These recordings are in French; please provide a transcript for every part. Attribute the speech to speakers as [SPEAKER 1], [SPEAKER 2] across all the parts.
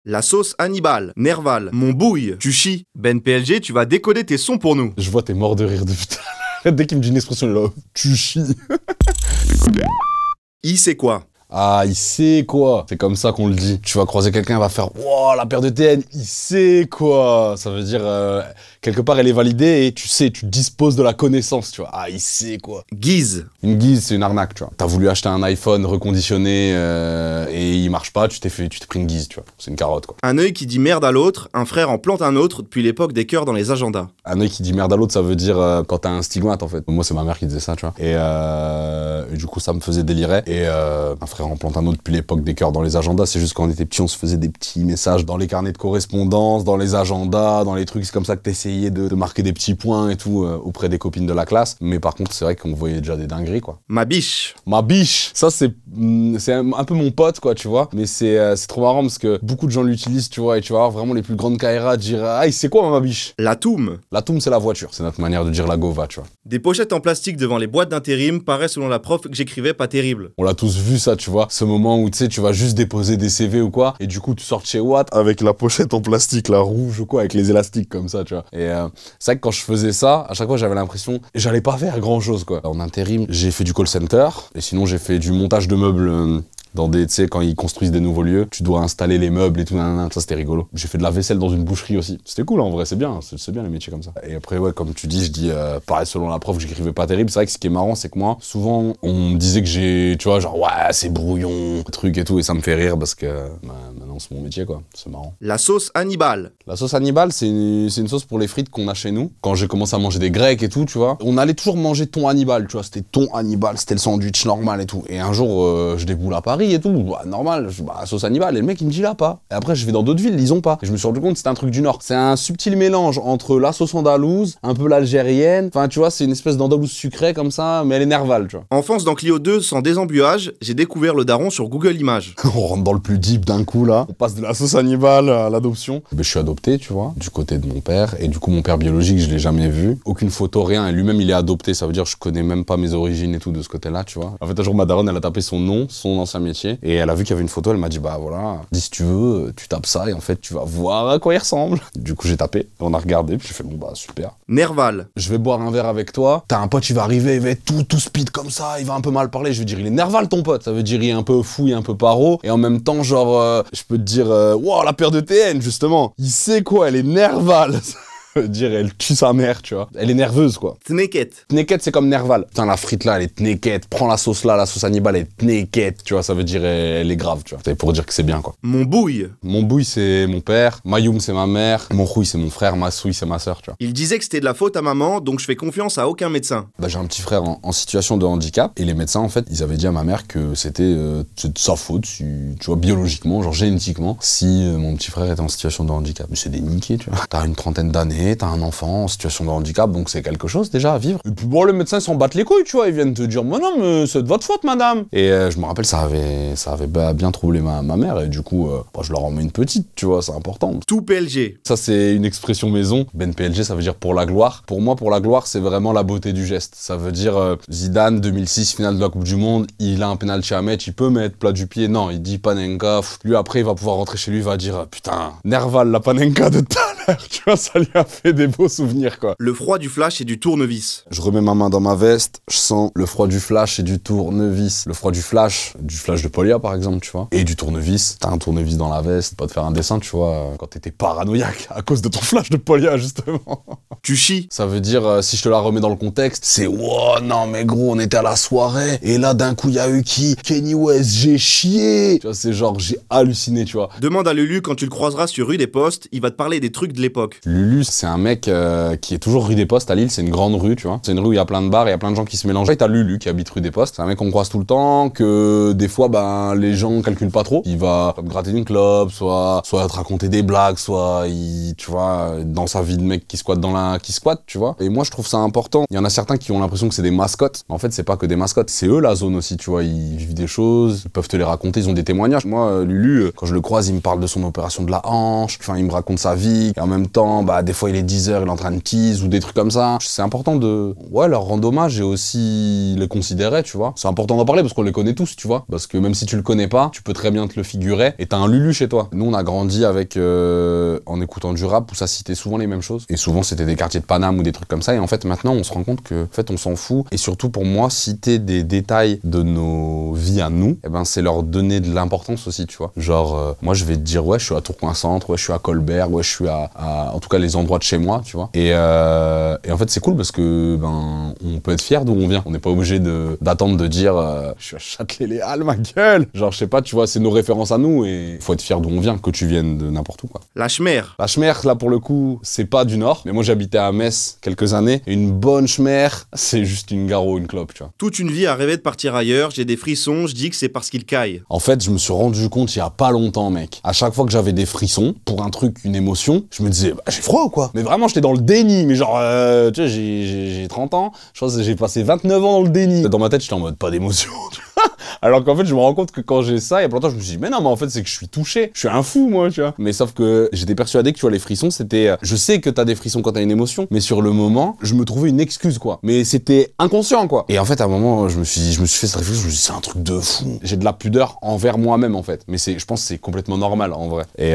[SPEAKER 1] La sauce Hannibal, Nerval, mon bouille, tu chies. Ben PLG, tu vas décoder tes sons pour nous.
[SPEAKER 2] Je vois t'es mort de rire depuis tout à l'heure. Dès qu'il me dit une expression, il est là, tu chies.
[SPEAKER 1] I c'est quoi?
[SPEAKER 2] Ah, il sait quoi. C'est comme ça qu'on le dit. Tu vas croiser quelqu'un, il va faire « Wow, la paire de TN, il sait quoi ». Ça veut dire, quelque part, elle est validée et tu sais, tu disposes de la connaissance, tu vois. Ah, il sait quoi.
[SPEAKER 1] Guise.
[SPEAKER 2] Une guise, c'est une arnaque, tu vois. T'as voulu acheter un iPhone reconditionné et il marche pas, tu t'es pris une guise, tu vois. C'est une carotte, quoi.
[SPEAKER 1] Un œil qui dit merde à l'autre, un frère en plante un autre depuis l'époque des cœurs dans les agendas.
[SPEAKER 2] Un œil qui dit merde à l'autre, ça veut dire quand t'as un stigmate, en fait. Moi, c'est ma mère qui disait ça, tu vois. Et du coup, ça me faisait délirer. Et un frère en plante un autre depuis l'époque des cœurs dans les agendas. C'est juste quand on était petits, on se faisait des petits messages dans les carnets de correspondance, dans les agendas, dans les trucs. C'est comme ça que t'essayais de marquer des petits points et tout auprès des copines de la classe. Mais par contre, c'est vrai qu'on voyait déjà des dingueries, quoi.
[SPEAKER 1] Ma biche.
[SPEAKER 2] Ma biche. Ça, c'est un peu mon pote, quoi, tu vois. Mais c'est trop marrant parce que beaucoup de gens l'utilisent, tu vois. Et tu vas avoir vraiment les plus grandes carrières dire « Ah, c'est quoi ma biche ?»
[SPEAKER 1] La toum.
[SPEAKER 2] La toum, c'est la voiture. C'est notre manière de dire la gova, tu vois.
[SPEAKER 1] Des pochettes en plastique devant les boîtes d'intérim paraît selon la prof que j'écrivais pas terrible.
[SPEAKER 2] On l'a tous vu, ça, tu vois. Ce moment où, tu sais, tu vas juste déposer des CV ou quoi. Et du coup, tu sors de chez Watt avec la pochette en plastique, la rouge ou quoi, avec les élastiques comme ça, tu vois. Et c'est vrai que quand je faisais ça, à chaque fois, j'avais l'impression j'allais pas faire grand chose, quoi. En intérim, j'ai fait du call center. Et sinon, j'ai fait du montage de meubles dans des, tu sais, quand ils construisent des nouveaux lieux, tu dois installer les meubles et tout, ça c'était rigolo. J'ai fait de la vaisselle dans une boucherie aussi. C'était cool, en vrai, c'est bien les métiers comme ça. Et après, ouais, comme tu dis, je dis, pareil, selon la prof, j'écrivais pas terrible. C'est vrai que ce qui est marrant, c'est que moi, souvent, on me disait que j'ai, tu vois, genre, ouais, c'est brouillon, truc et tout, et ça me fait rire parce que, maintenant, c'est mon métier, quoi. C'est marrant.
[SPEAKER 1] La sauce Hannibal.
[SPEAKER 2] La sauce Hannibal, c'est une sauce pour les frites qu'on a chez nous. Quand j'ai commencé à manger des grecs et tout, tu vois, on allait toujours manger thon Hannibal, tu vois, c'était thon Hannibal, c'était le sandwich normal et tout. Et un jour, je déboule à Paris et tout, bah, normal, bah, sauce Hannibal, et le mec il me dit là pas. Et après je vais dans d'autres villes, ils ont pas. Et je me suis rendu compte que c'était un truc du Nord. C'est un subtil mélange entre la sauce andalouse, un peu l'algérienne, enfin tu vois, c'est une espèce d'andalouse sucrée comme ça, mais elle est nervale, tu vois.
[SPEAKER 1] Enfance dans Clio 2 sans désembuage, j'ai découvert le daron sur Google Images.
[SPEAKER 2] On rentre dans le plus deep d'un coup là. On passe de la sauce Hannibal à l'adoption. Je suis adopté, tu vois, du côté de mon père. Et du coup, mon père biologique, je l'ai jamais vu. Aucune photo, rien. Et lui-même, il est adopté. Ça veut dire que je connais même pas mes origines et tout de ce côté-là, tu vois. En fait, un jour, ma daronne, elle a tapé son nom, son ancien métier. Et elle a vu qu'il y avait une photo. Elle m'a dit, bah voilà, dis si tu veux, tu tapes ça. Et en fait, tu vas voir à quoi il ressemble. Du coup, j'ai tapé. On a regardé. Puis j'ai fait, bon, bah super.
[SPEAKER 1] Nerval.
[SPEAKER 2] Je vais boire un verre avec toi. T'as un pote, il va arriver, il va être tout speed comme ça. Il va un peu mal parler. Je veux dire, il est nerval ton pote. Ça veut dire, il est un peu fou, il est un peu paro. Et en même temps, genre, je peux te dire, wow, la paire de TN, justement. Il sait quoi, elle est nerval. Ça veut dire, elle tue sa mère, tu vois. Elle est nerveuse, quoi.
[SPEAKER 1] Tneket.
[SPEAKER 2] Tneket, c'est comme nerval. Putain, la frite là, elle est tneket. Prends la sauce là, la sauce Hannibal, elle est tneket. Tu vois, ça veut dire, elle est grave, tu vois. C'est pour dire que c'est bien, quoi.
[SPEAKER 1] Mon bouille.
[SPEAKER 2] Mon bouille, c'est mon père. Mayoum, c'est ma mère. Mon rouille, c'est mon frère. Ma souille, c'est ma sœur, tu vois.
[SPEAKER 1] Il disait que c'était de la faute à maman, donc je fais confiance à aucun médecin.
[SPEAKER 2] Bah, j'ai un petit frère en situation de handicap. Et les médecins, en fait, ils avaient dit à ma mère que c'était de sa faute, si, tu vois, biologiquement, genre génétiquement, si mon petit frère était en situation de handicap. Mais c'est des niqués, tu vois. T'as une trentaine d'années, t'as un enfant en situation de handicap, donc c'est quelque chose déjà à vivre. Et puis bon, les médecins s'en battent les couilles, tu vois, ils viennent te dire, mais non, mais c'est de votre faute, madame. Et je me rappelle, ça avait bien troublé ma mère, et du coup, bah, je leur en mets une petite, tu vois, c'est important.
[SPEAKER 1] Tout PLG.
[SPEAKER 2] Ça, c'est une expression maison. Ben PLG, ça veut dire pour la gloire. Pour moi, pour la gloire, c'est vraiment la beauté du geste. Ça veut dire, Zidane, 2006, finale de la Coupe du Monde, il a un penalty à mettre, il peut mettre plat du pied, non, il dit Panenka. Lui, après, il va pouvoir rentrer chez lui, il va dire, putain, Nerval, la Panenka de tout à l'heure, tu vois, ça lui a fait des beaux souvenirs, quoi.
[SPEAKER 1] Le froid du flash et du tournevis.
[SPEAKER 2] Je remets ma main dans ma veste, je sens le froid du flash et du tournevis. Le froid du flash de Polia par exemple, tu vois. Et du tournevis, t'as un tournevis dans la veste, pas te faire un dessin, tu vois, quand t'étais paranoïaque à cause de ton flash de Polia, justement.
[SPEAKER 1] Tu chies.
[SPEAKER 2] Ça veut dire, si je te la remets dans le contexte, c'est wow, non mais gros, on était à la soirée, et là d'un coup, il y a eu qui? Kenny West, j'ai chié. Tu vois, c'est genre, j'ai halluciné, tu vois.
[SPEAKER 1] Demande à Lulu quand tu le croiseras sur rue des Postes, il va te parler des trucs de l'époque.
[SPEAKER 2] Lulu, c'est un mec qui est toujours rue des Postes à Lille, c'est une grande rue, tu vois. C'est une rue où il y a plein de bars, il y a plein de gens qui se mélangent. Et t'as Lulu qui habite rue des Postes, c'est un mec qu'on croise tout le temps, que des fois, ben, les gens calculent pas trop. Il va te gratter une clope, soit te raconter des blagues, soit tu vois, dans sa vie de mec qui squatte tu vois. Et moi, je trouve ça important. Il y en a certains qui ont l'impression que c'est des mascottes. En fait, c'est pas que des mascottes, c'est eux la zone aussi, tu vois. Ils vivent des choses, ils peuvent te les raconter, ils ont des témoignages. Moi, Lulu, quand je le croise, il me parle de son opération de la hanche, enfin, il me raconte sa vie. Et en même temps, bah, des fois, il est 10h, il est en train de tease ou des trucs comme ça. C'est important de, ouais, leur rendre hommage et aussi les considérer, tu vois. C'est important d'en parler parce qu'on les connaît tous, tu vois. Parce que même si tu le connais pas, tu peux très bien te le figurer et t'as un Lulu chez toi. Nous, on a grandi avec, en écoutant du rap où ça citait souvent les mêmes choses. Et souvent, c'était des quartiers de Paname ou des trucs comme ça. Et en fait, maintenant, on se rend compte que, en fait, on s'en fout. Et surtout, pour moi, citer des détails de nos vies à nous, eh ben, c'est leur donner de l'importance aussi, tu vois. Genre, moi, je vais te dire, ouais, je suis à Tourcoing-Centre, ouais, je suis à Colbert, ouais, je suis en tout cas, les endroits de chez moi, tu vois. Et en fait, c'est cool parce que, ben, on peut être fier d'où on vient. On n'est pas obligé d'attendre de dire, je suis à Châtelet-Les Halles, ma gueule. Genre, je sais pas, tu vois, c'est nos références à nous et faut être fier d'où on vient, que tu viennes de n'importe où, quoi.
[SPEAKER 1] La chmère.
[SPEAKER 2] La chmère, là, pour le coup, c'est pas du Nord. Mais moi, j'habitais à Metz quelques années. Et une bonne chmère, c'est juste une garo, une clope, tu vois.
[SPEAKER 1] Toute une vie à rêver de partir ailleurs, j'ai des frissons, je dis que c'est parce qu'il caille.
[SPEAKER 2] En fait, je me suis rendu compte il y a pas longtemps, mec. À chaque fois que j'avais des frissons, pour un truc, une émotion, je me disais, bah, j'ai froid ou quoi? Mais vraiment, j'étais dans le déni. Mais genre, tu sais, j'ai 30 ans. Je pense que j'ai passé 29 ans dans le déni. Dans ma tête, j'étais en mode, pas d'émotion, tu vois. Alors qu'en fait, je me rends compte que quand j'ai ça, il y a pas longtemps, je me suis dit, mais non, mais en fait, c'est que je suis touché. Je suis un fou, moi, tu vois. Mais sauf que j'étais persuadé que, tu vois, les frissons, c'était, je sais que t'as des frissons quand t'as une émotion, mais sur le moment, je me trouvais une excuse, quoi. Mais c'était inconscient, quoi. Et en fait, à un moment, je me suis fait cette réflexion, je me suis dit, c'est un truc de fou. J'ai de la pudeur envers moi-même, en fait. Mais je pense que c'est complètement normal, en vrai. Et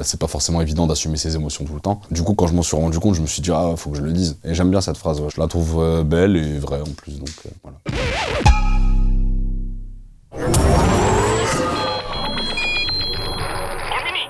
[SPEAKER 2] c'est pas forcément évident d'assumer ses émotions tout le temps. Du coup, quand je m'en suis rendu compte, je me suis dit, ah, faut que je le dise. Et j'aime bien cette phrase, ouais. Je la trouve belle et vraie, en plus, donc voilà.
[SPEAKER 3] Terminé.